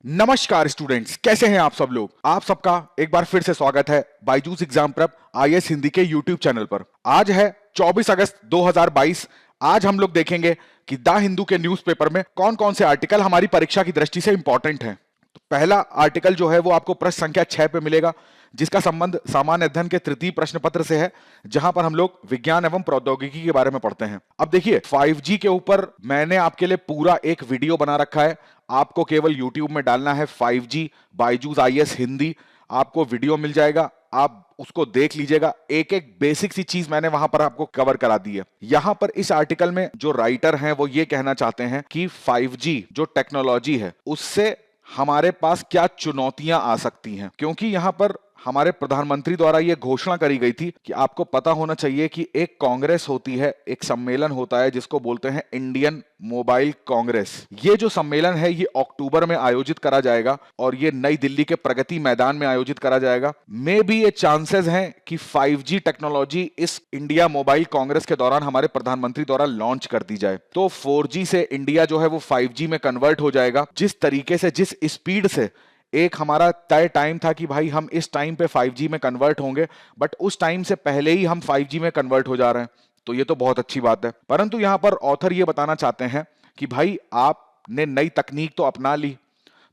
नमस्कार स्टूडेंट्स, कैसे हैं आप सब लोग। आप सबका एक बार फिर से स्वागत है Byju's exam prep IAS Hindi के यूट्यूब चैनल पर। आज है 24 अगस्त 2022। आज हम लोग देखेंगे कि द हिंदू के न्यूज़पेपर में कौन कौन से आर्टिकल हमारी परीक्षा की दृष्टि से इंपॉर्टेंट हैं। तो पहला आर्टिकल जो है वो आपको प्रश्न संख्या 6 पे मिलेगा, जिसका संबंध सामान्य अध्ययन के तृतीय प्रश्न पत्र से है, जहां पर हम लोग विज्ञान एवं प्रौद्योगिकी के बारे में पढ़ते हैं। अब देखिए 5G के ऊपर मैंने आपके लिए पूरा एक वीडियो बना रखा है। आपको केवल YouTube में डालना है 5G बायजूस आईएएस हिंदी, आपको वीडियो मिल जाएगा, आप उसको देख लीजिएगा। एक एक बेसिक सी चीज मैंने वहां पर आपको कवर करा दी है। यहां पर इस आर्टिकल में जो राइटर हैं वो ये कहना चाहते हैं कि 5G जो टेक्नोलॉजी है उससे हमारे पास क्या चुनौतियां आ सकती हैं, क्योंकि यहां पर हमारे प्रधानमंत्री द्वारा यह घोषणा करी गई थी कि आपको पता होना चाहिए कि एक कांग्रेस होती है, एक सम्मेलन होता है जिसको बोलते हैं इंडियन मोबाइल कांग्रेस। ये जो सम्मेलन है ये अक्टूबर में आयोजित करा जाएगा और ये नई दिल्ली के प्रगति मैदान में आयोजित करा जाएगा। मे बी ये चांसेस हैं कि 5G टेक्नोलॉजी इस इंडिया मोबाइल कांग्रेस के दौरान हमारे प्रधानमंत्री द्वारा लॉन्च कर दी जाए, तो 4G से इंडिया जो है वो 5G में कन्वर्ट हो जाएगा। जिस तरीके से, जिस स्पीड से एक हमारा तय टाइम था कि भाई हम इस टाइम पे 5G में कन्वर्ट होंगे, बट उस टाइम से पहले ही हम 5G में कन्वर्ट हो जा रहे हैं, तो ये तो बहुत अच्छी बात है। परंतु यहां पर ऑथर ये बताना चाहते हैं कि भाई आपने नई तकनीक तो अपना ली,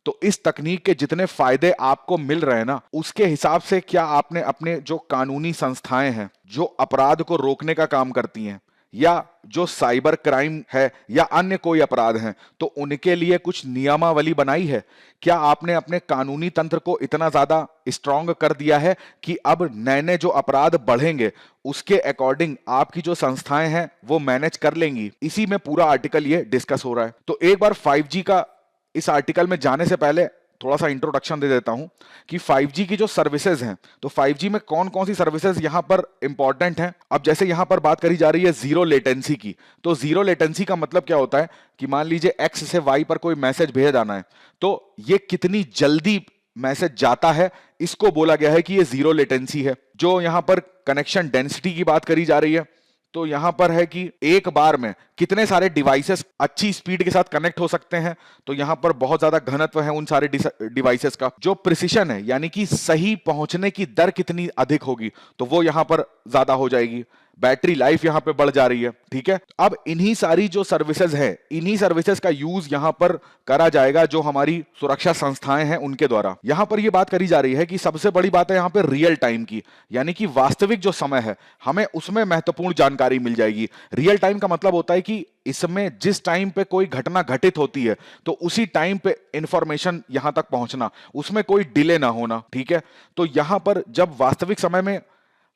तो इस तकनीक के जितने फायदे आपको मिल रहे हैं ना, उसके हिसाब से क्या आपने अपने जो कानूनी संस्थाएं हैं जो अपराध को रोकने का काम करती हैं, या जो साइबर क्राइम है या अन्य कोई अपराध हैं, तो उनके लिए कुछ नियमावली बनाई है? क्या आपने अपने कानूनी तंत्र को इतना ज्यादा स्ट्रांग कर दिया है कि अब नए नए जो अपराध बढ़ेंगे उसके अकॉर्डिंग आपकी जो संस्थाएं हैं वो मैनेज कर लेंगी? इसी में पूरा आर्टिकल ये डिस्कस हो रहा है। तो एक बार 5G का इस आर्टिकल में जाने से पहले थोड़ा सा इंट्रोडक्शन दे देता हूं कि 5G की जो सर्विसेज हैं, तो 5G में कौन कौन सी सर्विसेज यहां पर इंपॉर्टेंट हैं। अब जैसे यहां पर बात करी जा रही है जीरो लेटेंसी की, तो जीरो लेटेंसी का मतलब क्या होता है कि मान लीजिए X से Y पर कोई मैसेज भेजा जाना है, तो ये कितनी जल्दी मैसेज जाता है, इसको बोला गया है कि ये जीरो लेटेंसी है। जो यहां पर कनेक्शन डेंसिटी की बात करी जा रही है, तो यहां पर है कि एक बार में कितने सारे डिवाइसेस अच्छी स्पीड के साथ कनेक्ट हो सकते हैं, तो यहां पर बहुत ज्यादा घनत्व है उन सारे डिवाइसेस का। जो प्रिसिशन है यानी कि सही पहुंचने की दर कितनी अधिक होगी, तो वो यहां पर ज्यादा हो जाएगी। बैटरी लाइफ यहां पे बढ़ जा रही है, ठीक है। अब इन्हीं सारी जो सर्विसेज है, इन्हीं सर्विसेज का यूज यहां पर करा जाएगा जो हमारी सुरक्षा संस्थाएं हैं उनके द्वारा। यहां पर यह बात करी जा रही है कि सबसे बड़ी बात है यहां पे रियल टाइम की, यानी कि वास्तविक जो समय है हमें उसमें महत्वपूर्ण जानकारी मिल जाएगी। रियल टाइम का मतलब होता है कि इसमें जिस टाइम पे कोई घटना घटित होती है तो उसी टाइम पे इंफॉर्मेशन यहां तक पहुंचना, उसमें कोई डिले ना होना, ठीक है। तो यहां पर जब वास्तविक समय में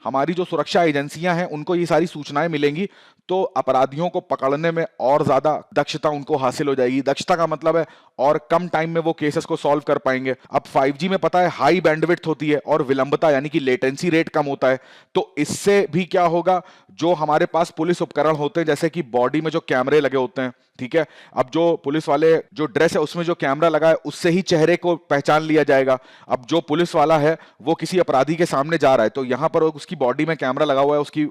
हमारी जो सुरक्षा एजेंसियां हैं उनको ये सारी सूचनाएं मिलेंगी, तो अपराधियों को पकड़ने में और ज्यादा दक्षता उनको हासिल हो जाएगी। दक्षता का मतलब है और कम टाइम में वो केसेस को सॉल्व कर पाएंगे। अब 5G में पता है हाई बैंडविड्थ होती है और विलंबता यानी कि लेटेंसी रेट कम होता है, तो इससे भी क्या होगा, जो हमारे पास पुलिस उपकरण होते हैं जैसे कि बॉडी में जो कैमरे लगे होते हैं, ठीक है। अब जो पुलिस वाले जो ड्रेस है उसमें जो कैमरा लगा है उससे ही चेहरे को पहचान लिया जाएगा। अब जो पुलिस वाला है वो किसी अपराधी के सामने जा रहा है, तो यहां पर उसकी बॉडी में कैमरा लगा हुआ है, उसकी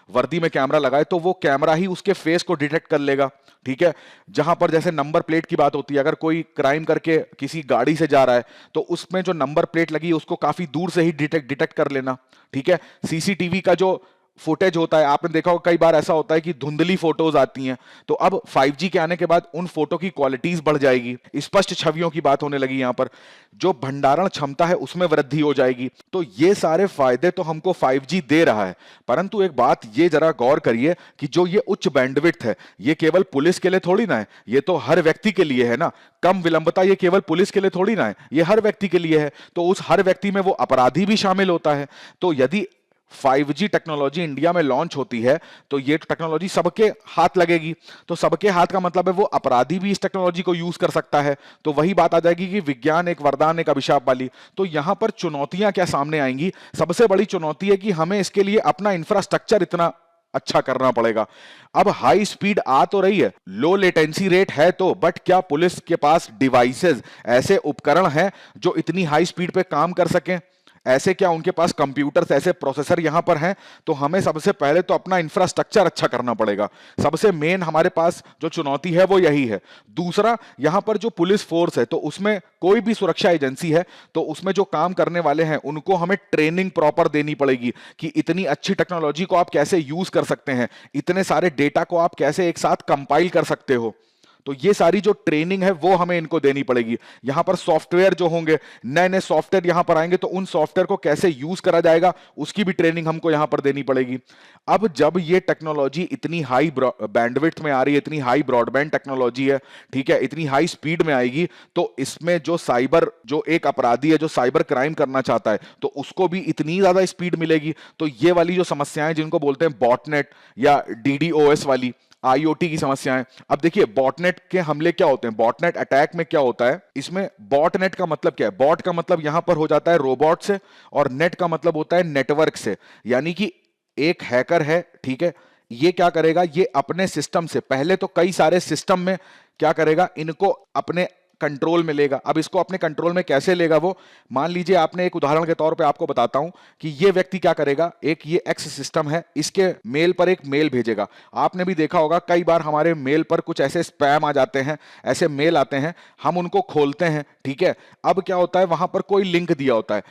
वर्दी में कैमरा लगा है, तो वो कैमरा ही उसके फेस को डिटेक्ट कर लेगा, ठीक है। जहां पर जैसे नंबर प्लेट की बात होती है, अगर कोई क्राइम करके किसी गाड़ी से जा रहा है तो उसमें जो नंबर प्लेट लगी है उसको काफी दूर से ही डिटेक्ट कर लेना, ठीक है। सीसीटीवी का जो फुटेज होता है, आपने देखा होगा कई बार ऐसा होता है कि धुंधली फोटोज आती हैं, तो अब 5G के आने के बाद उन फोटो की क्वालिटीज बढ़ जाएगी, स्पष्ट छवियों की बात होने लगी। यहां पर जो भंडारण क्षमता है उसमें वृद्धि हो जाएगी। तो ये सारे फायदे तो हमको 5G दे रहा है, परंतु एक बात ये जरा गौर करिए कि जो ये उच्च बैंडविड्थ है ये केवल पुलिस के लिए थोड़ी ना है, ये तो हर व्यक्ति के लिए है ना। कम विलंबता ये केवल पुलिस के लिए थोड़ी ना है, ये हर व्यक्ति के लिए है, तो उस हर व्यक्ति में वो अपराधी भी शामिल होता है। तो यदि 5G टेक्नोलॉजी इंडिया में लॉन्च होती है तो ये टेक्नोलॉजी सबके हाथ लगेगी, तो सबके हाथ का मतलब है वो अपराधी भी इस टेक्नोलॉजी को यूज कर सकता है। तो वही बात आ जाएगी कि विज्ञान एक वरदान एक अभिशाप वाली। तो यहां पर चुनौतियां क्या सामने आएंगी? सबसे बड़ी चुनौती है कि हमें इसके लिए अपना इंफ्रास्ट्रक्चर इतना अच्छा करना पड़ेगा। अब हाई स्पीड आ तो रही है, लो लेटेंसी रेट है तो, बट क्या पुलिस के पास डिवाइसेस, ऐसे उपकरण हैं जो इतनी हाई स्पीड पे काम कर सकें? ऐसे क्या उनके पास कंप्यूटर्स, ऐसे प्रोसेसर यहां पर हैं? तो हमें सबसे पहले तो अपना इंफ्रास्ट्रक्चर अच्छा करना पड़ेगा। सबसे मेन हमारे पास जो चुनौती है वो यही है। दूसरा, यहां पर जो पुलिस फोर्स है, तो उसमें कोई भी सुरक्षा एजेंसी है, तो उसमें जो काम करने वाले हैं उनको हमें ट्रेनिंग प्रॉपर देनी पड़ेगी कि इतनी अच्छी टेक्नोलॉजी को आप कैसे यूज कर सकते हैं, इतने सारे डेटा को आप कैसे एक साथ कंपाइल कर सकते हो। तो ये सारी जो ट्रेनिंग है वो हमें इनको देनी पड़ेगी। यहां पर सॉफ्टवेयर जो होंगे, नए नए सॉफ्टवेयर यहां पर आएंगे, तो उन सॉफ्टवेयर को कैसे यूज करा जाएगा उसकी भी ट्रेनिंग हमको यहां पर देनी पड़ेगी। अब जब ये टेक्नोलॉजी इतनी हाई बैंडविड्थ में आ रही है, इतनी हाई ब्रॉडबैंड टेक्नोलॉजी है, ठीक है, इतनी हाई स्पीड में आएगी, तो इसमें जो एक अपराधी है जो साइबर क्राइम करना चाहता है, तो उसको भी इतनी ज्यादा स्पीड मिलेगी। तो ये वाली जो समस्याएं जिनको बोलते हैं बॉटनेट या डीडीओएस वाली, आईओटी की समस्याएं। अब देखिए बॉटनेट के हमले क्या होते हैं, बॉटनेट अटैक में क्या होता है, इसमें बॉटनेट का मतलब क्या है, बॉट का मतलब यहां पर हो जाता है रोबोट से, और नेट का मतलब होता है नेटवर्क से। यानी कि एक हैकर है, ठीक है, ये क्या करेगा, ये अपने सिस्टम से पहले तो कई सारे सिस्टम में क्या करेगा, इनको अपने कंट्रोल में लेगा। अब इसको अपने कंट्रोल में कैसे लेगा वो, मान लीजिए आपने, एक उदाहरण के तौर पे आपको बताता हूं कि ये व्यक्ति क्या करेगा, एक ये एक्स सिस्टम है, इसके मेल पर एक मेल भेजेगा। आपने भी देखा होगा कई बार हमारे मेल पर कुछ ऐसे स्पैम आ जाते हैं, ऐसे मेल आते हैं, हम उनको खोलते हैं, ठीक है। अब क्या होता है, वहां पर कोई लिंक दिया होता है,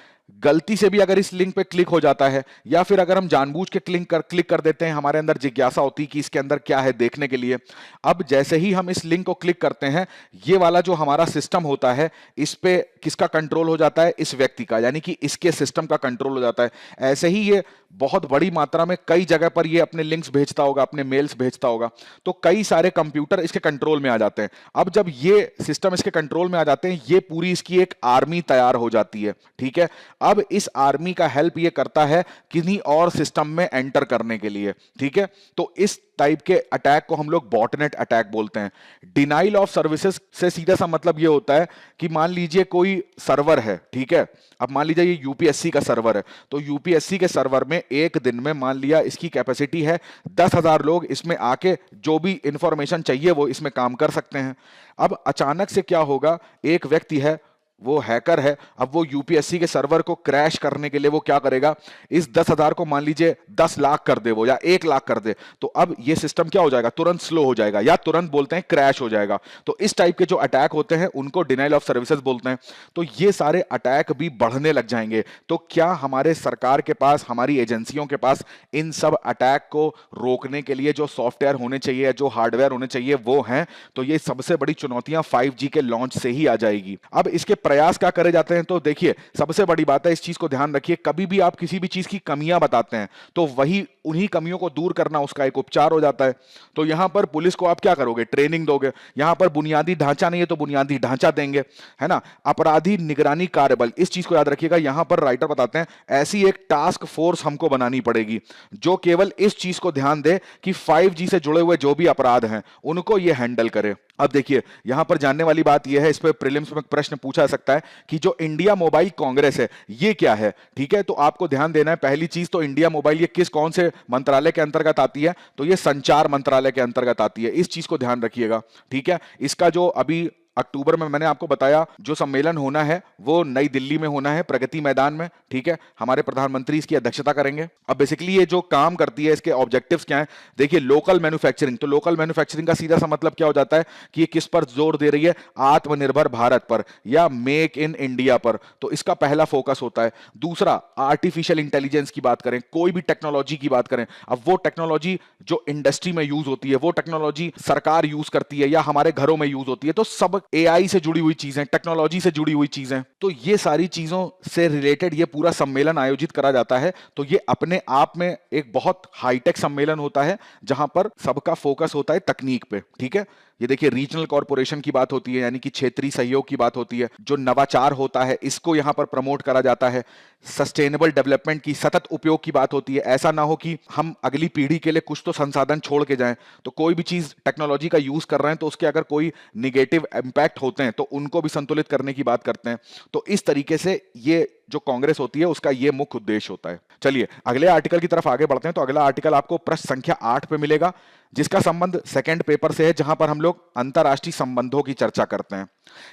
गलती से भी अगर इस लिंक पे क्लिक हो जाता है, या फिर अगर हम जानबूझ के क्लिक कर देते हैं, हमारे अंदर जिज्ञासा होती है कि इसके अंदर क्या है देखने के लिए। अब जैसे ही हम इस लिंक को क्लिक करते हैं, ये वाला जो हमारा सिस्टम होता है, इस पे किसका कंट्रोल हो जाता है, इस व्यक्ति का, यानी कि इसके सिस्टम का कंट्रोल हो जाता है। ऐसे ही ये बहुत बड़ी मात्रा में कई जगह पर ये अपने लिंक्स भेजता होगा, अपने मेल्स भेजता होगा, तो कई सारे कंप्यूटर इसके कंट्रोल में आ जाते हैं। अब जब ये सिस्टम इसके कंट्रोल में आ जाते हैं, ये पूरी इसकी एक आर्मी तैयार हो जाती है, ठीक है। अब इस आर्मी का हेल्प ये करता है किन्हीं और सिस्टम में एंटर करने के लिए, ठीक है। तो इस टाइप के अटैक को हम लोग बॉटनेट अटैक बोलते हैं। डिनाइल ऑफ सर्विसेज से सीधा सा मतलब ये होता है कि मान लीजिए कोई सर्वर है, ठीक है, अब मान लीजिए ये यूपीएससी का सर्वर है, तो यूपीएससी के सर्वर में एक दिन में मान लिया इसकी कैपेसिटी है 10,000 लोग इसमें आके जो भी इंफॉर्मेशन चाहिए वो इसमें काम कर सकते हैं। अब अचानक से क्या होगा, एक व्यक्ति है, वो हैकर है, अब वो यूपीएससी के सर्वर को क्रैश करने के लिए वो क्या करेगा, इस 10,000 को मान लीजिए 10 लाख कर दे वो, या 1 लाख कर दे, तो अब ये सिस्टम क्या हो जाएगा, तुरंत स्लो हो जाएगा, या तुरंत बोलते हैं क्रैश हो जाएगा। तो इस टाइप के जो अटैक होते हैं उनको डिनाइल ऑफ सर्विसेज बोलते हैं। तो ये सारे अटैक भी बढ़ने लग जाएंगे। तो क्या हमारे सरकार के पास, हमारी एजेंसियों के पास इन सब अटैक को रोकने के लिए जो सॉफ्टवेयर होने चाहिए, जो हार्डवेयर होने चाहिए वो हैं? तो ये सबसे बड़ी चुनौतियां 5G के लॉन्च से ही आ जाएगी। अब इसके प्रयास क्या करे जाते हैं, तो देखिए सबसे बड़ी बात है, इस चीज को ध्यान रखिए, कभी भी आप किसी भी चीज की कमियां बताते हैं तो वही उन्हीं कमियों को दूर करना उसका एक उपचार हो जाता है। तो यहां पर पुलिस को आप क्या करोगे, ट्रेनिंग दोगे। यहां पर बुनियादी ढांचा नहीं है तो बुनियादी ढांचा देंगे, है ना। अपराधी निगरानी कार्यबल, इस चीज को याद रखिएगा। यहां पर राइटर बताते हैं ऐसी एक टास्क फोर्स हमको बनानी पड़ेगी जो केवल इस चीज को ध्यान दे कि 5G से जुड़े हुए जो भी अपराध हैं उनको ये हैंडल करे। अब देखिए यहां पर जानने वाली बात यह है, इस पे प्रीलिम्स में प्रश्न पूछा जा सकता है कि जो इंडिया मोबाइल कांग्रेस है ये क्या है, ठीक है। तो आपको ध्यान देना है, पहली चीज तो इंडिया मोबाइल ये कौन से मंत्रालय के अंतर्गत आती है, तो ये संचार मंत्रालय के अंतर्गत आती है, इस चीज को ध्यान रखिएगा, ठीक है। इसका जो अभी अक्टूबर में मैंने आपको बताया जो सम्मेलन होना है वो नई दिल्ली में होना है, प्रगति मैदान में, ठीक है। हमारे प्रधानमंत्री इसकी अध्यक्षता करेंगे। अब बेसिकली ये जो काम करती है इसके ऑब्जेक्टिव्स क्या हैं, देखिए लोकल मैन्युफैक्चरिंग। तो लोकल मैन्युफैक्चरिंग का सीधा सा मतलब क्या हो जाता है कि ये किस पर जोर दे रही है, आत्मनिर्भर भारत पर या मेक इन इंडिया पर। तो इसका पहला फोकस होता है। दूसरा, आर्टिफिशियल इंटेलिजेंस की बात करें, कोई भी टेक्नोलॉजी की बात करें, अब वो टेक्नोलॉजी जो इंडस्ट्री में यूज होती है, वो टेक्नोलॉजी सरकार यूज करती है या हमारे घरों में यूज होती है, तो सब एआई से जुड़ी हुई चीजें, टेक्नोलॉजी से जुड़ी हुई चीजें, तो ये सारी चीजों से रिलेटेड ये पूरा सम्मेलन आयोजित करा जाता है। तो ये अपने आप में एक बहुत हाईटेक सम्मेलन होता है जहां पर सबका फोकस होता है तकनीक पे, ठीक है। ये देखिए रीजनल कॉर्पोरेशन की बात होती है, यानी कि क्षेत्रीय सहयोग की बात होती है, जो नवाचार होता है इसको यहां पर प्रमोट करा जाता है। सस्टेनेबल डेवलपमेंट की, सतत उपयोग की बात होती है। ऐसा ना हो कि हम अगली पीढ़ी के लिए कुछ तो संसाधन छोड़ के जाएं, तो कोई भी चीज टेक्नोलॉजी का यूज कर रहे हैं तो उसके अगर कोई निगेटिव इंपैक्ट होते हैं तो उनको भी संतुलित करने की बात करते हैं। तो इस तरीके से ये जो कांग्रेस होती है उसका ये मुख्य उद्देश्य होता है। चलिए अगले आर्टिकल की तरफ आगे बढ़ते हैं। तो अगला आर्टिकल आपको प्रश्न संख्या 8 पे मिलेगा, जिसका संबंध सेकंड पेपर से है, जहां पर हम लोग अंतरराष्ट्रीय संबंधों की चर्चा करते हैं।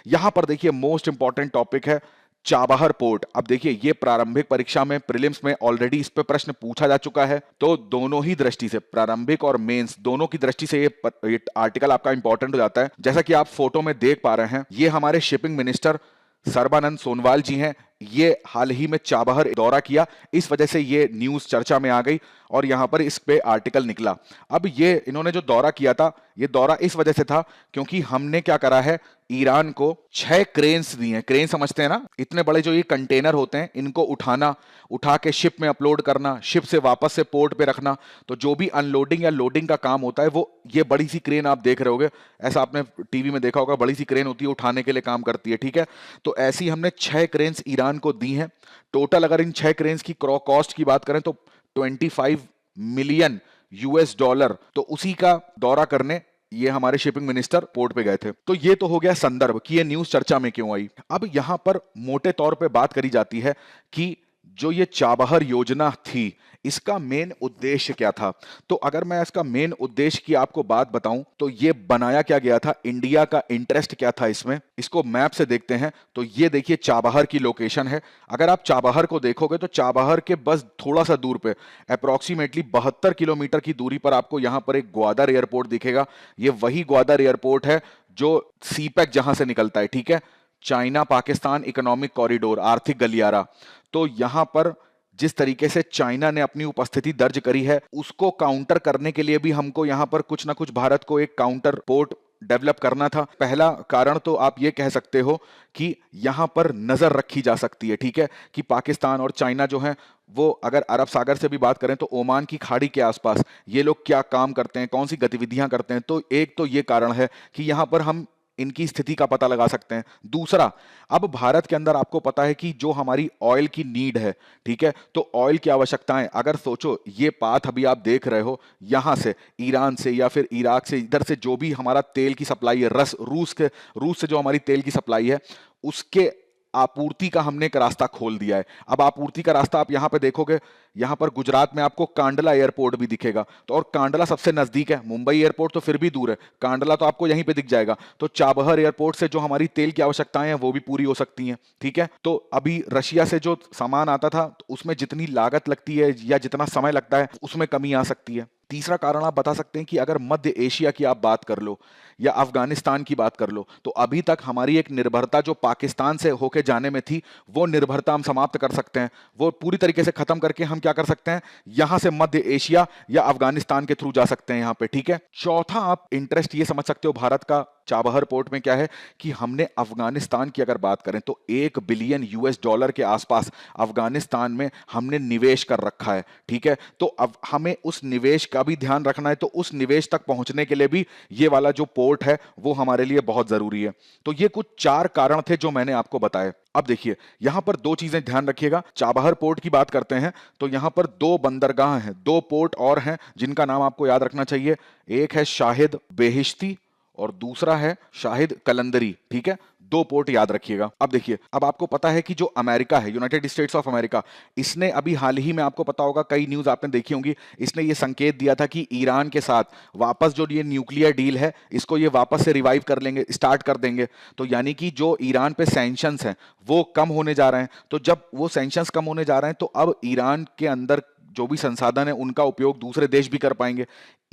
यहां पर देखिए मोस्ट इंपॉर्टेंट टॉपिक है चाबहार पोर्ट। अब देखिए, ये प्रारंभिक परीक्षा में प्रीलिम्स में ऑलरेडी इस पे प्रश्न पूछा जा चुका है, तो दोनों ही दृष्टि से, प्रारंभिक और मेंस दोनों की दृष्टि से ये आर्टिकल आपका इंपॉर्टेंट हो जाता है। जैसा कि आप फोटो में देख पा रहे हैं, ये हमारे शिपिंग मिनिस्टर सर्बानंद सोनोवाल जी हैं। ये हाल ही में चाबहार दौरा किया, इस वजह से ये न्यूज चर्चा में आ गई और यहां पर इस पे आर्टिकल निकला। अब ये इन्होंने जो दौरा किया था, ये दौरा इस वजह से था क्योंकि हमने क्या करा है, ईरान को 6 क्रेन्स दिए हैं। क्रेन समझते हैं ना, इतने बड़े जो ये कंटेनर होते हैं, इनको उठाना, उठा के शिप में अपलोड करना, शिप से वापस से पोर्ट पे रखना। तो जो भी अनलोडिंग या लोडिंग का काम होता है, वो ये बड़ी सी क्रेन आप देख रहे होगे, ऐसा आपने टीवी में देखा होगा, बड़ी सी क्रेन होती है, उठाने के लिए काम करती है, ठीक है। तो ऐसी हमने 6 क्रेन्स ईरान को दी हैं। टोटल अगर इन 6 क्रेन्स की कॉस्ट की बात करें तो 25 मिलियन यूएस डॉलर, तो उसी का दौरा करने ये हमारे शिपिंग मिनिस्टर पोर्ट पे गए थे। तो ये तो हो गया संदर्भ कि ये न्यूज चर्चा में क्यों आई। अब यहां पर मोटे तौर पे बात करी जाती है कि जो ये चाबहार योजना थी, इसका मेन उद्देश्य क्या था। तो अगर मैं इसका मेन उद्देश्य की आपको बात बताऊं, तो ये बनाया क्या गया था, इंडिया का इंटरेस्ट क्या था इसमें, इसको मैप से देखते हैं। तो ये देखिए चाबहार की लोकेशन है। अगर आप चाबहार को देखोगे तो चाबहार के बस थोड़ा सा दूर पे, अप्रोक्सीमेटली 72 किलोमीटर की दूरी पर आपको यहां पर एक ग्वादर एयरपोर्ट दिखेगा। ये वही ग्वादर एयरपोर्ट है जो सीपैक जहां से निकलता है, ठीक है, चाइना पाकिस्तान इकोनॉमिक कॉरिडोर, आर्थिक गलियारा। तो यहां पर जिस तरीके से चाइना ने अपनी उपस्थिति दर्ज करी है, उसको काउंटर करने के लिए भी हमको यहां पर कुछ ना कुछ भारत को एक काउंटर पोर्ट डेवलप करना था। पहला कारण तो आप ये कह सकते हो कि यहां पर नजर रखी जा सकती है, ठीक है, कि पाकिस्तान और चाइना जो है, वो अगर अरब सागर से भी बात करें तो ओमान की खाड़ी के आसपास ये लोग क्या काम करते हैं, कौन सी गतिविधियां करते हैं। तो एक तो ये कारण है कि यहां पर हम इनकी स्थिति का पता लगा सकते हैं। दूसरा, अब भारत के अंदर आपको पता है कि जो हमारी ऑयल की नीड है, ठीक है, तो ऑयल की आवश्यकताएं, अगर सोचो ये पाथ अभी आप देख रहे हो, यहां से ईरान से या फिर इराक से, इधर से जो भी हमारा तेल की सप्लाई है, रूस से जो हमारी तेल की सप्लाई है, उसके आपूर्ति का हमने एक रास्ता खोल दिया है। अब आपूर्ति का रास्ता आप यहां पे देखोगे, यहां पर गुजरात में आपको कांडला एयरपोर्ट भी दिखेगा। तो और कांडला सबसे नजदीक है, मुंबई एयरपोर्ट तो फिर भी दूर है, कांडला तो आपको यहीं पे दिख जाएगा। तो चाबहार एयरपोर्ट से जो हमारी तेल की आवश्यकताएं हैं वो भी पूरी हो सकती हैं, ठीक है। तो अभी रशिया से जो सामान आता था, तो उसमें जितनी लागत लगती है या जितना समय लगता है, उसमें कमी आ सकती है। तीसरा कारण आप बता सकते हैं कि अगर मध्य एशिया की आप बात कर लो या अफगानिस्तान की बात कर लो, तो अभी तक हमारी एक निर्भरता जो पाकिस्तान से होके जाने में थी, वो निर्भरता हम समाप्त कर सकते हैं। वो पूरी तरीके से खत्म करके हम क्या कर सकते हैं, यहां से मध्य एशिया या अफगानिस्तान के थ्रू जा सकते हैं यहां पे, ठीक है। चौथा आप इंटरेस्ट ये समझ सकते हो भारत का चाबहार पोर्ट में क्या है कि हमने अफगानिस्तान की अगर बात करें तो 1 बिलियन यूएस डॉलर के आसपास अफगानिस्तान में हमने निवेश कर रखा है, ठीक है। तो अब हमें उस निवेश का भी ध्यान रखना है, तो उस निवेश तक पहुंचने के लिए भी ये वाला जो पोर्ट है वो हमारे लिए बहुत जरूरी है। तो ये कुछ 4 कारण थे जो मैंने आपको बताए। अब देखिए, यहां पर 2 चीजें ध्यान रखिएगा। चाबहार पोर्ट की बात करते हैं तो यहां पर 2 बंदरगाह हैं, 2 पोर्ट और हैं जिनका नाम आपको याद रखना चाहिए। एक है शाहिद बेहिश्ती और दूसरा है शाहिद कलंदरी, ठीक है। 2 पोर्ट याद रखिएगा। अब देखिए, अब आपको पता है कि जो अमेरिका है, यूनाइटेड स्टेट्स ऑफ अमेरिका, इसने अभी हाल ही में, आपको पता होगा, कई न्यूज आपने देखी होंगी, इसने ये संकेत दिया था कि ईरान के साथ वापस जो ये न्यूक्लियर डील है, इसको ये वापस से रिवाइव कर लेंगे, स्टार्ट कर देंगे। तो यानी कि जो ईरान पे सैंक्शंस हैं वो कम होने जा रहे हैं। तो जब वो सैंक्शंस कम होने जा रहे हैं, तो अब ईरान के अंदर जो भी संसाधन है उनका उपयोग दूसरे देश भी कर पाएंगे।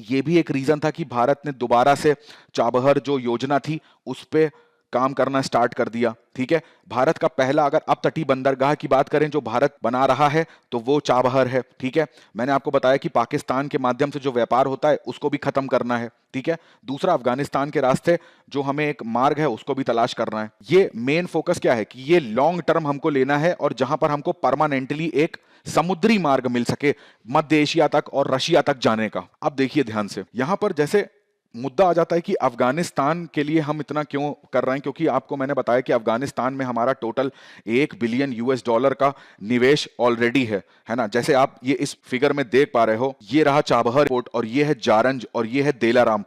ये भी एक रीजन था कि भारत ने दोबारा से चाबहार जो योजना थी उस पे काम करना स्टार्ट कर दिया, ठीक है। भारत का पहला, अगर अब तटीय बंदरगाह की बात करें जो भारत बना रहा है, तो वो चाबहार है, ठीक है। मैंने आपको बताया कि पाकिस्तान के माध्यम से जो व्यापार होता है उसको भी खत्म करना है, ठीक है। दूसरा, अफगानिस्तान के रास्ते जो हमें एक मार्ग है उसको भी तलाश करना है। ये मेन फोकस क्या है कि ये लॉन्ग टर्म हमको लेना है और जहां पर हमको परमानेंटली एक समुद्री मार्ग मिल सके मध्य एशिया तक और रशिया तक जाने का। अब देखिए ध्यान से, यहां पर जैसे मुद्दा आ जाता है कि अफगानिस्तान के लिए हम इतना क्यों कर रहे हैं, क्योंकि आपको मैंने बताया कि अफगानिस्तान में हमारा टोटल 1 बिलियन यूएस डॉलर का निवेश ऑलरेडी है ना। जैसे आप ये इस फिगर में देख पा रहे हो, ये रहा चाबहार पोर्ट और ये है जारंज और ये है देलाराम।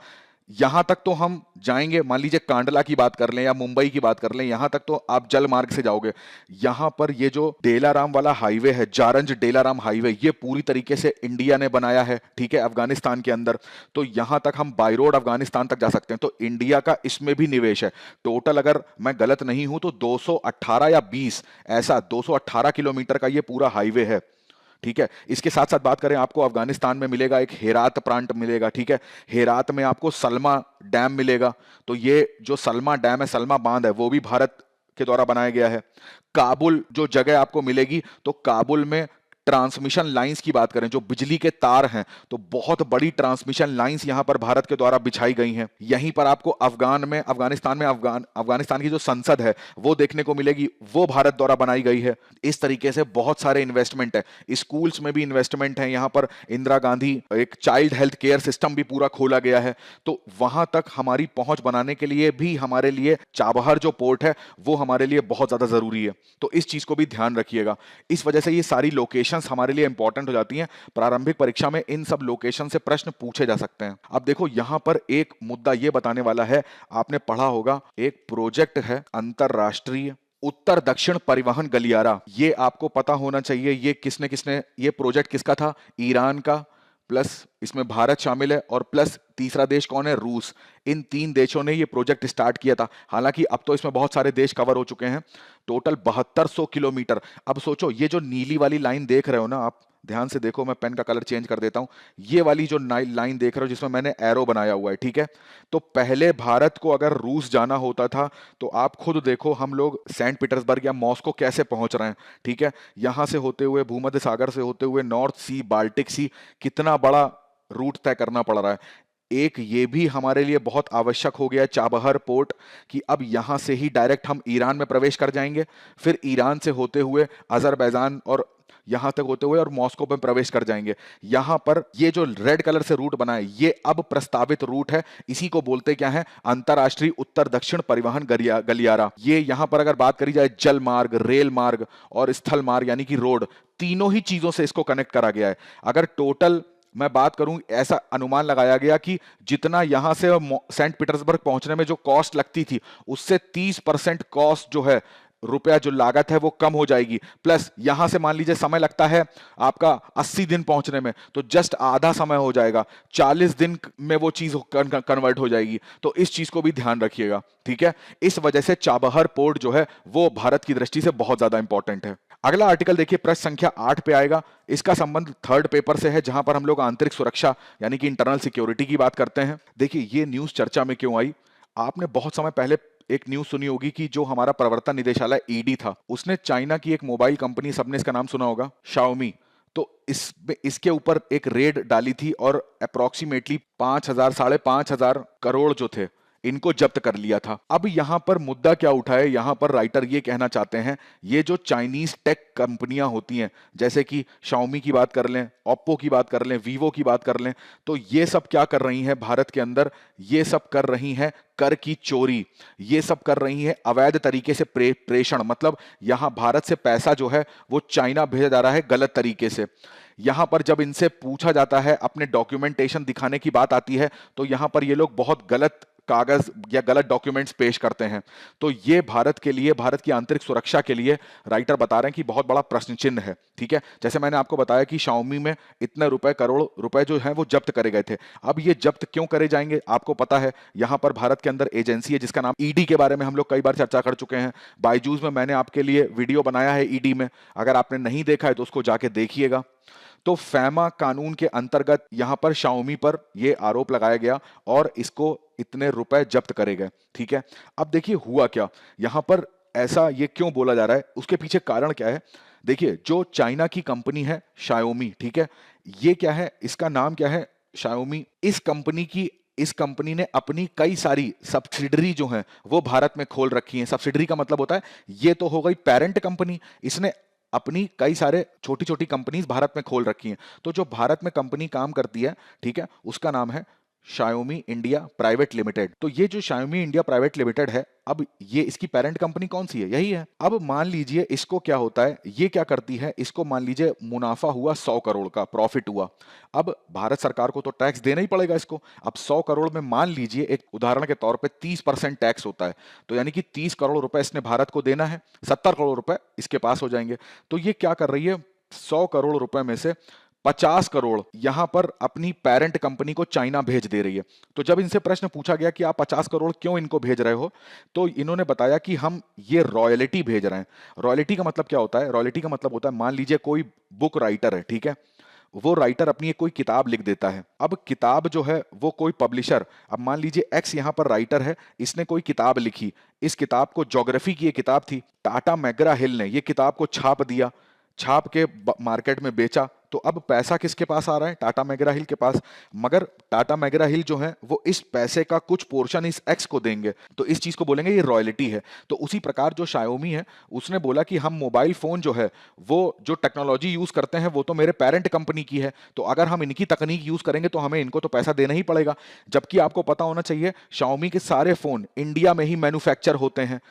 यहां तक तो हम जाएंगे, मान लीजिए कांडला की बात कर लें या मुंबई की बात कर लें, यहां तक तो आप जल मार्ग से जाओगे। यहां पर ये जो डेलाराम वाला हाईवे है, जारंज डेलाराम हाईवे, ये पूरी तरीके से इंडिया ने बनाया है, ठीक है, अफगानिस्तान के अंदर। तो यहां तक हम बाय रोड अफगानिस्तान तक जा सकते हैं। तो इंडिया का इसमें भी निवेश है। टोटल अगर मैं गलत नहीं हूं तो 218 या 20, ऐसा 218 किलोमीटर का ये पूरा हाईवे है, ठीक है। इसके साथ साथ बात करें, आपको अफगानिस्तान में मिलेगा एक हेरात प्रांत मिलेगा, ठीक है। हेरात में आपको सलमा डैम मिलेगा। तो ये जो सलमा डैम है, सलमा बांध है, वो भी भारत के द्वारा बनाया गया है। काबुल जो जगह आपको मिलेगी, तो काबुल में ट्रांसमिशन लाइंस की बात करें, जो बिजली के तार हैं, तो बहुत बड़ी ट्रांसमिशन लाइंस यहां पर भारत के द्वारा बिछाई गई हैं। यहीं पर आपको अफगानिस्तान की जो संसद है वो देखने को मिलेगी, वो भारत द्वारा बनाई गई है। इस तरीके से बहुत सारे इन्वेस्टमेंट है। स्कूल्स में भी इन्वेस्टमेंट है। यहां पर इंदिरा गांधी एक चाइल्ड हेल्थ केयर सिस्टम भी पूरा खोला गया है। तो वहां तक हमारी पहुंच बनाने के लिए भी हमारे लिए चाबहार जो पोर्ट है वो हमारे लिए बहुत ज्यादा जरूरी है। तो इस चीज को भी ध्यान रखिएगा। इस वजह से ये सारी लोकेशंस हमारे लिए इंपॉर्टेंट हो जाती हैं। प्रारंभिक परीक्षा में इन सब लोकेशन से प्रश्न पूछे जा सकते हैं। अब देखो, यहां पर एक मुद्दा ये बताने वाला है, आपने पढ़ा होगा, एक प्रोजेक्ट है अंतरराष्ट्रीय उत्तर दक्षिण परिवहन गलियारा। ये आपको पता होना चाहिए, ये किसने किसने, ये प्रोजेक्ट किसका था? ईरान का, प्लस इसमें भारत शामिल है, और प्लस तीसरा देश कौन है? रूस। इन 3 देशों ने ये प्रोजेक्ट स्टार्ट किया था। हालांकि अब तो इसमें बहुत सारे देश कवर हो चुके हैं। Total 7200 kilometre. अब सोचो, ये जो नीली वाली लाइन देख रहे हो ना आप, ध्यान से देखो, मैं पेन का कलर चेंज कर देता हूं। ये वाली जो लाइन देख रहे हो जिसमें मैंने एरो बनाया हुआ है, ठीक है। तो पहले भारत को अगर रूस जाना होता था, तो आप खुद देखो हम लोग सेंट पीटर्सबर्ग या मॉस्को कैसे पहुंच रहे हैं, ठीक है। यहां से होते हुए, भूमध्य सागर से होते हुए, नॉर्थ सी, बाल्टिक सी, कितना बड़ा रूट तय करना पड़ रहा है। एक ये भी हमारे लिए बहुत आवश्यक हो गया है, चाबहार पोर्ट, कि अब यहां से ही डायरेक्ट हम ईरान में प्रवेश कर जाएंगे, फिर ईरान से होते हुए अजरबैजान और यहां तक होते हुए और मॉस्को में प्रवेश कर जाएंगे। यहां पर ये जो रेड कलर से रूट बना है, ये अब प्रस्तावित रूट है। इसी को बोलते क्या है? अंतरराष्ट्रीय उत्तर दक्षिण परिवहन गलियारा। ये यहां पर अगर बात करी जाए, जल मार्ग, रेल मार्ग और स्थल मार्ग यानी कि रोड, तीनों ही चीजों से इसको कनेक्ट करा गया है। अगर टोटल मैं बात करूं, ऐसा अनुमान लगाया गया कि जितना यहां से सेंट पीटर्सबर्ग पहुंचने में जो कॉस्ट लगती थी, उससे 30% कॉस्ट जो है, रुपया जो लागत है, वो कम हो जाएगी। प्लस यहां से मान लीजिए समय लगता है आपका 80 दिन पहुंचने में, तो जस्ट आधा समय हो जाएगा, 40 दिन में वो चीज कन्वर्ट हो जाएगी। तो इस चीज को भी ध्यान रखिएगा, ठीक है। इस वजह से चाबहार पोर्ट जो है वो भारत की दृष्टि से बहुत ज्यादा इंपॉर्टेंट है। अगला आर्टिकल देखिए, प्रश्न संख्या 8 पे आएगा। इसका संबंध थर्ड पेपर से है, जहां पर हम लोग आंतरिक सुरक्षा यानी कि इंटरनल सिक्योरिटी की बात करते हैं। देखिए, ये न्यूज चर्चा में क्यों आई? आपने बहुत समय पहले एक न्यूज सुनी होगी कि जो हमारा प्रवर्तन निदेशालय ईडी था, उसने चाइना की एक मोबाइल कंपनी, सबने इसका नाम सुना होगा, शाओमी, तो इसके ऊपर एक रेड डाली थी और अप्रोक्सीमेटली 5,000 5,500 करोड़ जो थे, इनको जब्त कर लिया था। अब यहां पर मुद्दा क्या उठा है? यहां पर राइटर ये कहना चाहते हैं, ये जो चाइनीज टेक कंपनियां होती हैं, जैसे कि शाओमी की बात कर लें, ओप्पो की बात कर लें, वीवो की बात कर लें, तो ये सब क्या कर रही हैं भारत के अंदर? ये सब कर रही हैं कर की चोरी, ये सब कर रही हैं अवैध तरीके से प्रेषण, मतलब यहां भारत से पैसा जो है वो चाइना भेजा जा रहा है गलत तरीके से। यहां पर जब इनसे पूछा जाता है, अपने डॉक्यूमेंटेशन दिखाने की बात आती है, तो यहां पर ये लोग बहुत गलत कागज या गलत डॉक्यूमेंट्स पेश करते हैं। तो ये भारत के लिए, भारत की आंतरिक सुरक्षा के लिए राइटर बता रहे हैं कि बहुत बड़ा प्रश्न चिन्ह है, ठीक है। जैसे मैंने आपको बताया कि शाओमी में इतने रुपए, करोड़ रुपए जो हैं वो जब्त करे गए थे। अब ये जब्त क्यों करे जाएंगे? आपको पता है, यहां पर भारत के अंदर एजेंसी है जिसका नाम ईडी, के बारे में हम लोग कई बार चर्चा कर चुके हैं। बायजूस में मैंने आपके लिए वीडियो बनाया है ईडी में, अगर आपने नहीं देखा है तो उसको जाके देखिएगा। तो फैमा कानून के अंतर्गत यहां पर शाओमी पर यह आरोप लगाया गया और इसको इतने रुपए जब्त करे गए, ठीक है। अब देखिए हुआ क्या यहां पर, ऐसा ये क्यों बोला जा रहा है, उसके पीछे कारण क्या है? देखिए, जो चाइना की कंपनी है शाओमी, ठीक है, ये क्या है, इसका नाम क्या है? शाओमी। इस कंपनी ने अपनी कई सारी सब्सिडरी जो हैं वो भारत में खोल रखी हैं। सब्सिडरी का मतलब होता है, ये तो हो गई पेरेंट कंपनी, इसने अपनी कई सारे छोटी छोटी कंपनीज भारत में खोल रखी हैं। तो जो भारत में कंपनी काम करती है, ठीक है, उसका नाम है Xiaomi इंडिया प्राइवेट लिमिटेड। तो ये जो Xiaomi इंडिया प्राइवेट लिमिटेड है, अब ये इसकी पेरेंट कंपनी कौन सी है? यही है। अब मान लीजिए इसको क्या होता है, ये क्या करती है, इसको मान लीजिए मुनाफा हुआ 100 करोड़ का, प्रॉफिट हुआ। अब भारत सरकार को तो टैक्स देना ही पड़ेगा इसको। अब 100 करोड़ में मान लीजिए एक उदाहरण के तौर पे 30% टैक्स होता है, तो यानी कि 30 करोड़ रुपए इसने भारत को देना है, 70 करोड़ रुपए इसके पास हो जाएंगे। तो ये क्या कर रही है, 100 करोड़ रुपए में से 50 करोड़ यहां पर अपनी पेरेंट कंपनी को चाइना भेज दे रही है। तो जब इनसे प्रश्न पूछा गया कि आप 50 करोड़ क्यों इनको भेज रहे हो, तो इन्होंने बताया कि हम ये रॉयल्टी भेज रहे हैं। रॉयल्टी का मतलब क्या होता है? रॉयल्टी का मतलब होता है, मान लीजिए कोई बुक राइटर है, ठीक है, वो राइटर अपनी एक कोई किताब लिख देता है। अब किताब जो है वो कोई पब्लिशर, अब मान लीजिए एक्स यहाँ पर राइटर है, इसने कोई किताब लिखी, इस किताब को, ज्योग्राफी की ये किताब थी, टाटा मैकग्रा हिल ने ये किताब को छाप दिया, छाप के मार्केट में बेचा, तो अब पैसा किसके पास आ रहा है? टाटा मैकग्रा हिल के पास। मगर टाटा मैकग्रा हिल जो है वो इस पैसे का कुछ पोर्शन इस एक्स को देंगे, तो इस चीज को बोलेंगे ये रॉयल्टी है। तो उसी प्रकार जो Xiaomi है उसने बोला कि हम मोबाइल फोन जो है वो जो टेक्नोलॉजी यूज करते हैं वो तो मेरे पेरेंट कंपनी की है, तो अगर हम इनकी तकनीक यूज करेंगे तो हमें इनको तो पैसा देना ही पड़ेगा। जबकि आपको पता होना चाहिए Xiaomi के सारे फोन इंडिया में ही मैन्युफैक्चर होते हैं।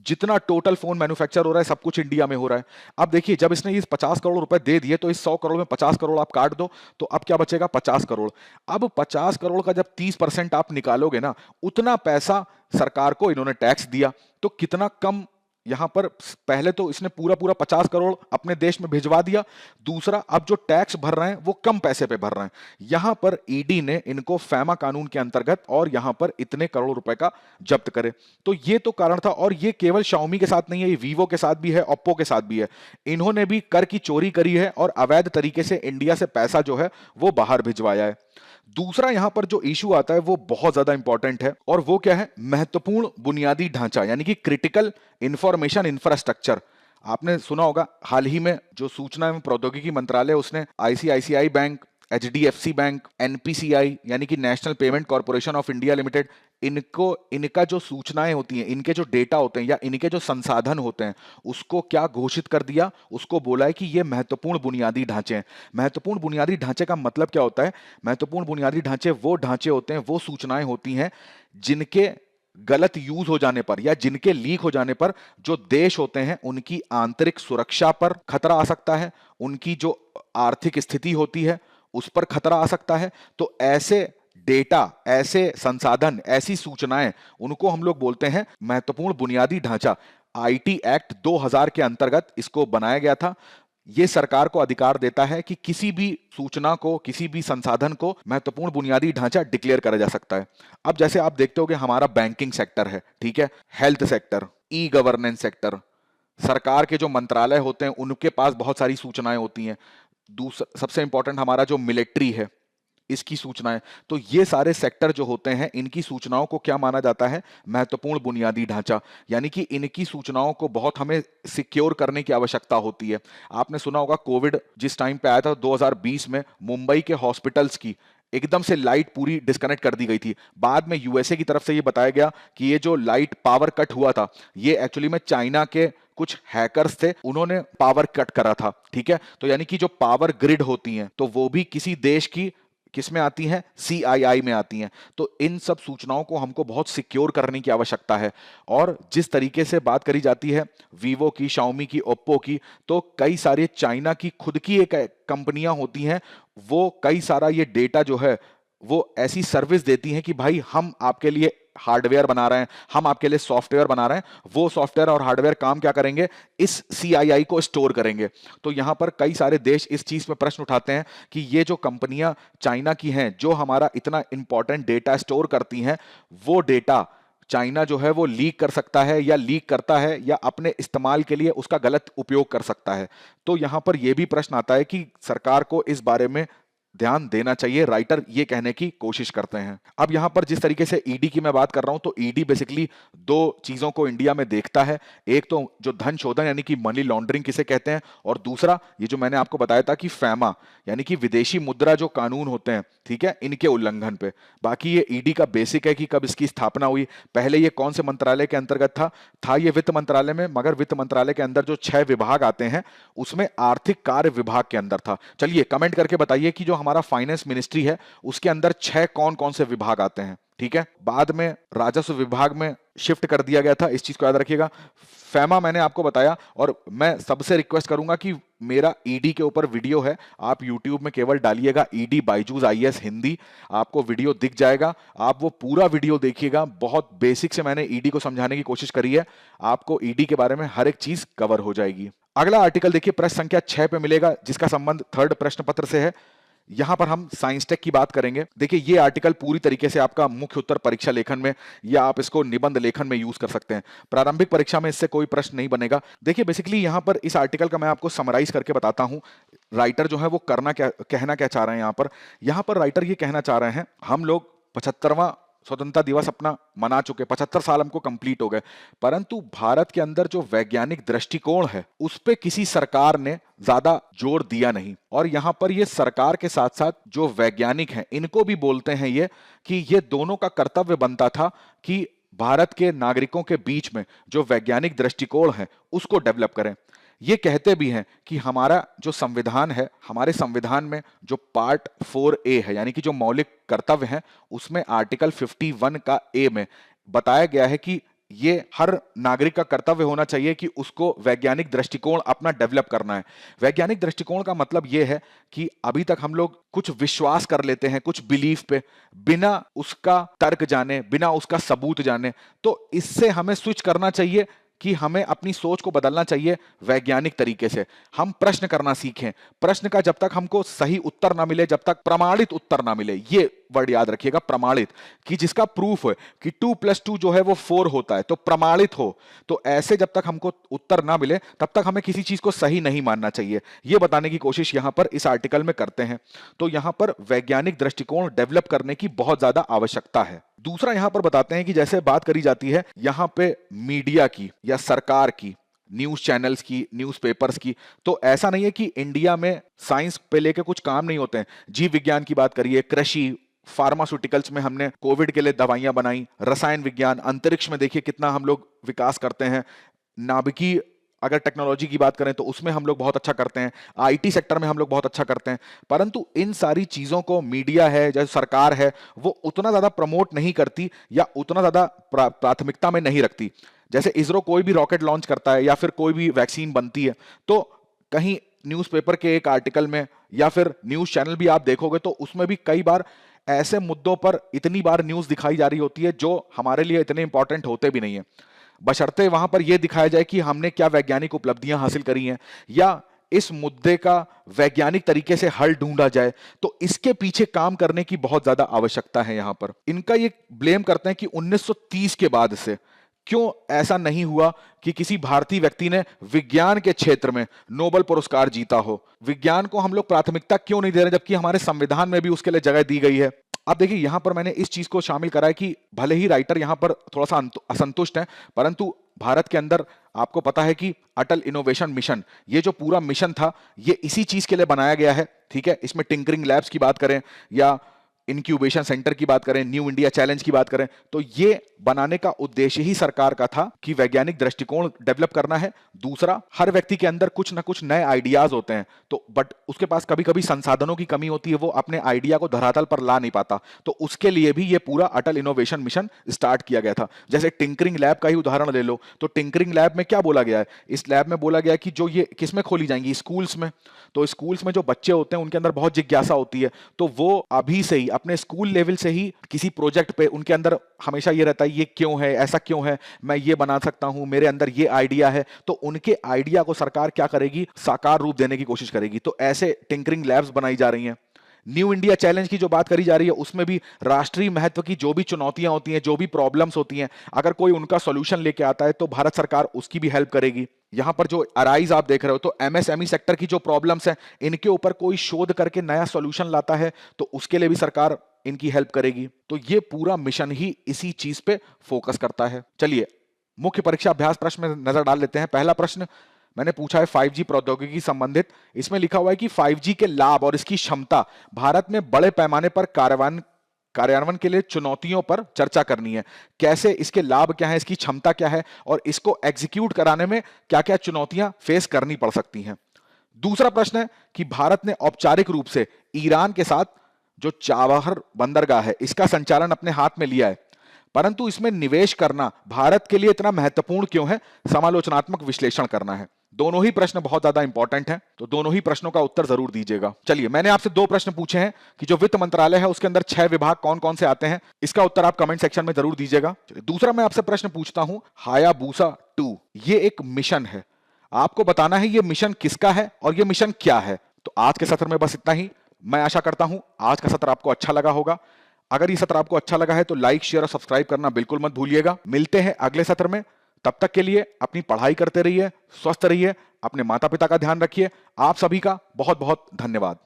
जितना टोटल फोन मैन्युफैक्चर हो रहा है सब कुछ इंडिया में हो रहा है। अब देखिए जब इसने इस 50 करोड़ रुपए दे दिए, तो इस 100 करोड़ में 50 करोड़ आप काट दो, तो अब क्या बचेगा? 50 करोड़। अब 50 करोड़ का जब 30% आप निकालोगे ना, उतना पैसा सरकार को इन्होंने टैक्स दिया। तो कितना कम यहां पर, पहले तो इसने पूरा पूरा 50 करोड़ अपने देश में भिजवा दिया, दूसरा अब जो टैक्स भर रहे हैं वो कम पैसे पे भर रहे हैं। यहां पर ईडी ने इनको फैमा कानून के अंतर्गत और यहां पर इतने करोड़ रुपए का जब्त करे। तो ये तो कारण था, और ये केवल Xiaomi के साथ नहीं है, ये वीवो के साथ भी है, ओप्पो के साथ भी है। इन्होंने भी कर की चोरी करी है और अवैध तरीके से इंडिया से पैसा जो है वो बाहर भिजवाया है। दूसरा यहां पर जो इशू आता है वो बहुत ज्यादा इंपॉर्टेंट है, और वो क्या है? महत्वपूर्ण बुनियादी ढांचा, यानी कि क्रिटिकल इंफॉर्मेशन इंफ्रास्ट्रक्चर। आपने सुना होगा हाल ही में जो सूचना एवं प्रौद्योगिकी मंत्रालय, उसने ICICI bank, HDFC bank, NPCI यानी कि national payment corporation of India limited, इनको, इनका जो सूचनाएं होती हैं, इनके जो डेटा होते हैं या इनके जो संसाधन होते हैं, उसको क्या घोषित कर दिया? उसको बोला है कि ये महत्वपूर्ण बुनियादी ढांचे हैं। महत्वपूर्ण बुनियादी ढांचे का मतलब क्या होता है? महत्वपूर्ण बुनियादी ढांचे वो ढांचे होते हैं, वो सूचनाएं होती हैं जिनके गलत यूज हो जाने पर या जिनके लीक हो जाने पर जो देश होते हैं उनकी आंतरिक सुरक्षा पर खतरा आ सकता है, उनकी जो आर्थिक स्थिति होती है उस पर खतरा आ सकता है। तो ऐसे डेटा, ऐसे संसाधन, ऐसी सूचनाएं, उनको हम लोग बोलते हैं महत्वपूर्ण बुनियादी ढांचा। आईटी एक्ट 2000 के अंतर्गत इसको बनाया गया था। ये सरकार को अधिकार देता है कि किसी भी सूचना को, किसी भी संसाधन को महत्वपूर्ण बुनियादी ढांचा डिक्लेयर करा जा सकता है। अब जैसे आप देखते हो कि हमारा बैंकिंग सेक्टर है, ठीक है, health sector, e governance sector, सरकार के जो मंत्रालय होते हैं उनके पास बहुत सारी सूचनाएं होती हैं। दूसरा सबसे इंपॉर्टेंट हमारा जो मिलिट्री है, इसकी सूचनाएं। तो ये सारे सेक्टर जो होते हैं, इनकी सूचनाओं को क्या माना जाता है? महत्वपूर्ण बुनियादी ढांचा। यानी कि इनकी सूचनाओं को बहुत हमें सिक्योर करने की आवश्यकता होती है। आपने सुना होगा कोविड जिस टाइम पे आया था 2020 में, मुंबई के हॉस्पिटल्स की एकदम से लाइट पूरी डिस्कनेक्ट कर दी गई थी। बाद में यूएसए की तरफ से ये बताया गया कि ये जो लाइट पावर कट हुआ था, ये एक्चुअली में चाइना के कुछ हैकर्स थे, उन्होंने पावर कट करा था, ठीक है। तो यानी कि जो पावर ग्रिड होती हैं, तो वो भी किसी देश की किस में आती हैं? सीआईआई में आती हैं। तो इन सब सूचनाओं को हमको बहुत सिक्योर करने की आवश्यकता है। और जिस तरीके से बात करी जाती है वीवो की, Xiaomi की, ओप्पो की, तो कई सारे चाइना की खुद की एक कंपनियां होती हैं, वो कई सारा ये डेटा जो है वो ऐसी सर्विस देती हैं कि भाई हम आपके लिए हार्डवेयर बना रहे हैं, हम आपके लिए सॉफ्टवेयर बना रहे हैं। वो सॉफ्टवेयर और हार्डवेयर काम क्या करेंगे? इस सीआईआई को स्टोर करेंगे। तो यहां पर कई सारे देश इस चीज में प्रश्न उठाते हैं कि ये जो कंपनियां चाइना की हैं, जो हमारा इतना इंपॉर्टेंट डेटा स्टोर करती हैं, वो डेटा चाइना जो है वो लीक कर सकता है, या लीक करता है, या अपने इस्तेमाल के लिए उसका गलत उपयोग कर सकता है। तो यहां पर यह भी प्रश्न आता है कि सरकार को इस बारे में ध्यान देना चाहिए, राइटर ये कहने की कोशिश करते हैं। अब यहां पर जिस तरीके से ईडी की मैं बात कर रहा हूं, तो ईडी बेसिकली दो चीजों को इंडिया में देखता है। एक तो जो धन शोधन यानी कि मनी लॉन्ड्रिंग किसे कहते हैं, और दूसरा ये जो मैंने आपको बताया था कि फैमा यानी कि विदेशी मुद्रा जो कानून होते हैं, ठीक है, इनके उल्लंघन पे। बाकी ये ईडी का बेसिक है कि कब इसकी स्थापना हुई, पहले ये कौन से मंत्रालय के अंतर्गत था ये वित्त मंत्रालय में, मगर वित्त मंत्रालय के अंदर जो 6 विभाग आते हैं उसमें आर्थिक कार्य विभाग के अंदर था। चलिए कमेंट करके बताइए कि जो हमारा फाइनेंस मिनिस्ट्री है उसके अंदर 6 कौन कौन से विभाग आते हैं, ठीक है। बाद में राजस्व विभाग में शिफ्ट कर दिया गया था, इस चीज को याद रखिएगा। फैमा मैंने आपको बताया, और मैं सबसे रिक्वेस्ट करूंगा कि मेरा ईडी के ऊपर वीडियो है, आप यूट्यूब में केवल डालिएगा ईडी बायजूस आईएएस हिंदी, आपको वीडियो दिख जाएगा, आप वो पूरा वीडियो देखिएगा। बहुत बेसिक से मैंने ईडी को समझाने की कोशिश करी है, आपको ईडी के बारे में हर एक चीज कवर हो जाएगी। अगला आर्टिकल देखिए, प्रश्न संख्या 6 पे मिलेगा, जिसका संबंध थर्ड प्रश्न पत्र से है। यहां पर हम साइंस टेक की बात करेंगे। देखिए ये आर्टिकल पूरी तरीके से आपका मुख्य उत्तर परीक्षा लेखन में या आप इसको निबंध लेखन में यूज कर सकते हैं। प्रारंभिक परीक्षा में इससे कोई प्रश्न नहीं बनेगा। देखिए बेसिकली यहां पर इस आर्टिकल का मैं आपको समराइज करके बताता हूं, राइटर जो है वो कहना क्या चाह रहे हैं। यहां पर राइटर ये कहना चाह रहे हैं, हम लोग 75वां स्वतंत्रता दिवस अपना मना चुके, 75 साल हमको कंप्लीट हो गए, परंतु भारत के अंदर जो वैज्ञानिक दृष्टिकोण है उस पे किसी सरकार ने ज्यादा जोर दिया नहीं। और यहां पर ये सरकार के साथ साथ जो वैज्ञानिक हैं इनको भी बोलते हैं ये कि ये दोनों का कर्तव्य बनता था कि भारत के नागरिकों के बीच में जो वैज्ञानिक दृष्टिकोण है उसको डेवलप करें। ये कहते भी हैं कि हमारा जो संविधान है, हमारे संविधान में जो पार्ट 4A है, यानी कि जो मौलिक कर्तव्य हैं, उसमें आर्टिकल 51 का ए में बताया गया है कि ये हर नागरिक का कर्तव्य होना चाहिए कि उसको वैज्ञानिक दृष्टिकोण अपना डेवलप करना है। वैज्ञानिक दृष्टिकोण का मतलब ये है कि अभी तक हम लोग कुछ विश्वास कर लेते हैं कुछ बिलीफ पे, बिना उसका तर्क जाने, बिना उसका सबूत जाने। तो इससे हमें स्विच करना चाहिए कि हमें अपनी सोच को बदलना चाहिए वैज्ञानिक तरीके से। हम प्रश्न करना सीखें। प्रश्न का जब तक हमको सही उत्तर ना मिले, जब तक प्रमाणित उत्तर ना मिले, ये वर्ड याद रखिएगा, प्रमाणित, कि जिसका प्रूफ है कि 2 + 2 जो है वो 4 होता है, तो प्रमाणित हो। तो ऐसे जब तक हमको उत्तर ना मिले तब तक हमें किसी चीज को सही नहीं मानना चाहिए, ये बताने की कोशिश यहां पर इस आर्टिकल में करते हैं। तो यहां पर वैज्ञानिक दृष्टिकोण डेवलप करने की बहुत ज्यादा आवश्यकता है। दूसरा यहां पर बताते हैं कि जैसे बात करी जाती है यहां पे मीडिया की या सरकार की, न्यूज चैनल्स की, न्यूज़पेपर्स की, तो ऐसा नहीं है कि इंडिया में साइंस पे लेके कुछ काम नहीं होते हैं। जीव विज्ञान की बात करिए, कृषि, फार्मास्यूटिकल्स में हमने कोविड के लिए दवाइयां बनाई, रसायन विज्ञान, अंतरिक्ष में देखिए कितना हम लोग विकास करते हैं, नाभिकीय अगर टेक्नोलॉजी की बात करें तो उसमें हम लोग बहुत अच्छा करते हैं, आईटी सेक्टर में हम लोग बहुत अच्छा करते हैं। परंतु इन सारी चीजों को मीडिया है, जैसे सरकार है, वो उतना ज्यादा प्रमोट नहीं करती या उतना ज्यादा प्राथमिकता में नहीं रखती। जैसे इसरो कोई भी रॉकेट लॉन्च करता है या फिर कोई भी वैक्सीन बनती है, तो कहीं न्यूज़पेपर के एक आर्टिकल में या फिर न्यूज चैनल भी आप देखोगे तो उसमें भी कई बार ऐसे मुद्दों पर इतनी बार न्यूज दिखाई जा रही होती है जो हमारे लिए इतने इंपॉर्टेंट होते भी नहीं है, बशर्ते वहां पर यह दिखाया जाए कि हमने क्या वैज्ञानिक उपलब्धियां हासिल करी हैं या इस मुद्दे का वैज्ञानिक तरीके से हल ढूंढा जाए। तो इसके पीछे काम करने की बहुत ज्यादा आवश्यकता है। यहां पर इनका ये ब्लेम करते हैं कि 1930 के बाद से क्यों ऐसा नहीं हुआ कि किसी भारतीय व्यक्ति ने विज्ञान के क्षेत्र में नोबेल पुरस्कार जीता हो। विज्ञान को हम लोग प्राथमिकता क्यों नहीं दे रहे, जबकि हमारे संविधान में भी उसके लिए जगह दी गई है। अब देखिए यहां पर मैंने इस चीज को शामिल करा है कि भले ही राइटर यहां पर थोड़ा सा असंतुष्ट है, परंतु भारत के अंदर आपको पता है कि अटल इनोवेशन मिशन, ये जो पूरा मिशन था ये इसी चीज के लिए बनाया गया है। ठीक है, इसमें टिंकरिंग लैब्स की बात करें या इंक्यूबेशन सेंटर की बात करें, न्यू इंडिया चैलेंज की बात करें, तो ये बनाने का उद्देश्य ही सरकार का था कि वैज्ञानिक दृष्टिकोण डेवलप करना है। दूसरा, हर व्यक्ति के अंदर कुछ ना कुछ नए आइडियाज होते हैं, तो बट उसके पास कभी कभी संसाधनों की कमी होती है, वो अपने आइडिया को धरातल पर ला नहीं पाता, तो उसके लिए भी ये पूरा अटल इनोवेशन मिशन स्टार्ट किया गया था। जैसे टिंकरिंग लैब का ही उदाहरण ले लो, तो टिंकरिंग लैब में क्या बोला गया है, इस लैब में बोला गया कि जो ये किसमें खोली जाएंगी, स्कूल्स में। तो स्कूल्स में जो बच्चे होते हैं उनके अंदर बहुत जिज्ञासा होती है, तो वो अभी से ही अपने स्कूल लेवल से ही किसी प्रोजेक्ट पे उनके अंदर हमेशा ये रहता है ये क्यों है, ऐसा क्यों है, मैं ये बना सकता हूं, मेरे अंदर ये आइडिया है। तो उनके आइडिया को सरकार क्या करेगी, साकार रूप देने की कोशिश करेगी। तो ऐसे टिंकरिंग लैब्स बनाई जा रही हैं। न्यू इंडिया चैलेंज की जो बात करी जा रही है उसमें भी राष्ट्रीय महत्व की जो भी चुनौतियां होती हैं, जो भी प्रॉब्लम्स होती हैं, अगर कोई उनका सॉल्यूशन लेके आता है तो भारत सरकार उसकी भी हेल्प करेगी। यहां पर जो अराइज आप देख रहे हो, तो एमएसएमई सेक्टर की जो प्रॉब्लम्स हैं, इनके ऊपर कोई शोध करके नया सॉल्यूशन लाता है तो उसके लिए भी सरकार इनकी हेल्प करेगी। तो ये पूरा मिशन ही इसी चीज पे फोकस करता है। चलिए मुख्य परीक्षा अभ्यास प्रश्न में नजर डाल लेते हैं। पहला प्रश्न मैंने पूछा है 5G प्रौद्योगिकी संबंधित। इसमें लिखा हुआ है कि 5G के लाभ और इसकी क्षमता भारत में बड़े पैमाने पर कार्यान्वयन के लिए चुनौतियों पर चर्चा करनी है। कैसे, इसके लाभ क्या है, इसकी क्षमता क्या है और इसको एग्जीक्यूट कराने में क्या क्या चुनौतियां फेस करनी पड़ सकती हैं। दूसरा प्रश्न है कि भारत ने औपचारिक रूप से ईरान के साथ जो चाबहार बंदरगाह है इसका संचालन अपने हाथ में लिया है, परंतु इसमें निवेश करना भारत के लिए इतना महत्वपूर्ण क्यों है, समालोचनात्मक विश्लेषण करना है। दोनों ही प्रश्न बहुत ज्यादा इंपॉर्टेंट हैं, तो दोनों ही प्रश्नों का उत्तर जरूर दीजिएगा। चलिए, मैंने आपसे 2 प्रश्न पूछे हैं कि जो वित्त मंत्रालय है उसके अंदर 6 विभाग कौन कौन से आते हैं, इसका उत्तर आप कमेंट सेक्शन में जरूर दीजिएगा। दूसरा मैं आपसे प्रश्न पूछता हूं, हायाबूसा 2 ये एक मिशन है, आपको बताना है ये मिशन किसका है और ये मिशन क्या है। तो आज के सत्र में बस इतना ही। मैं आशा करता हूं आज का सत्र आपको अच्छा लगा होगा। अगर ये सत्र आपको अच्छा लगा है तो लाइक, शेयर और सब्सक्राइब करना बिल्कुल मत भूलिएगा। मिलते हैं अगले सत्र में, तब तक के लिए अपनी पढ़ाई करते रहिए, स्वस्थ रहिए, अपने माता पिता का ध्यान रखिए। आप सभी का बहुत बहुत धन्यवाद।